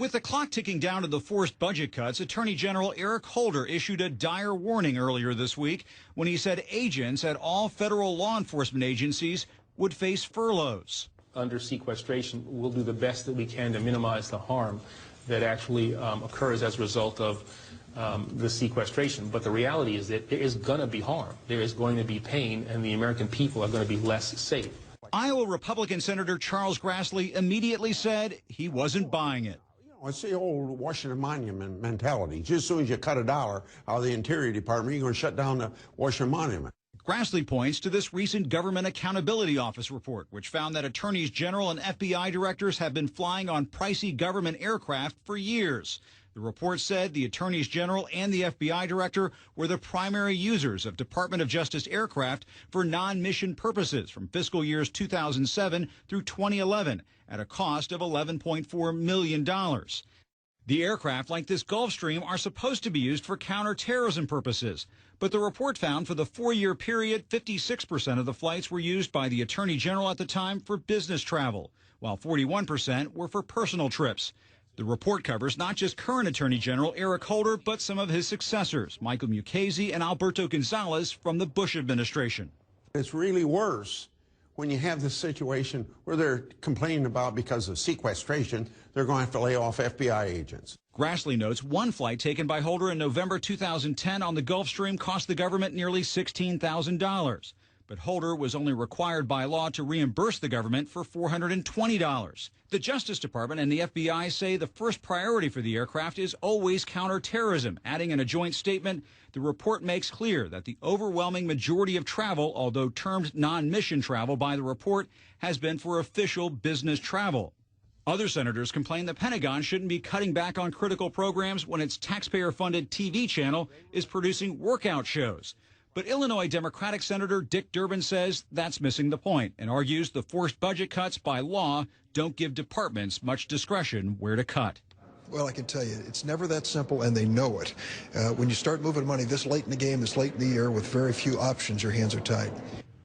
With the clock ticking down to the forced budget cuts, Attorney General Eric Holder issued a dire warning earlier this week when he said agents at all federal law enforcement agencies would face furloughs. Under sequestration, we'll do the best that we can to minimize the harm that actually occurs as a result of the sequestration. But the reality is that there is going to be harm. There is going to be pain, and the American people are going to be less safe. Iowa Republican Senator Charles Grassley immediately said he wasn't buying it. It's the old Washington Monument mentality. Just as soon as you cut $1 out of the Interior Department, you're going to shut down the Washington Monument. Grassley points to this recent Government Accountability Office report, which found that attorneys general and FBI directors have been flying on pricey government aircraft for years. The report said the attorneys general and the FBI director were the primary users of Department of Justice aircraft for non-mission purposes from fiscal years 2007 through 2011 at a cost of $11.4 million. The aircraft, like this Gulfstream, are supposed to be used for counterterrorism purposes. But the report found for the 4-year period, 56% of the flights were used by the Attorney General at the time for business travel, while 41% were for personal trips. The report covers not just current Attorney General Eric Holder, but some of his successors, Michael Mukasey and Alberto Gonzales from the Bush administration. It's really worse when you have this situation where they're complaining about because of sequestration, they're going to have to lay off FBI agents. Grassley notes one flight taken by Holder in November 2010 on the Gulfstream cost the government nearly $16,000. But Holder was only required by law to reimburse the government for $420. The Justice Department and the FBI say the first priority for the aircraft is always counterterrorism, adding in a joint statement, the report makes clear that the overwhelming majority of travel, although termed non-mission travel by the report, has been for official business travel. Other senators complain the Pentagon shouldn't be cutting back on critical programs when its taxpayer-funded TV channel is producing workout shows. But Illinois Democratic Senator Dick Durbin says that's missing the point and argues the forced budget cuts by law don't give departments much discretion where to cut. Well, I can tell you, it's never that simple, and they know it. When you start moving money this late in the game, this late in the year, with very few options, your hands are tied.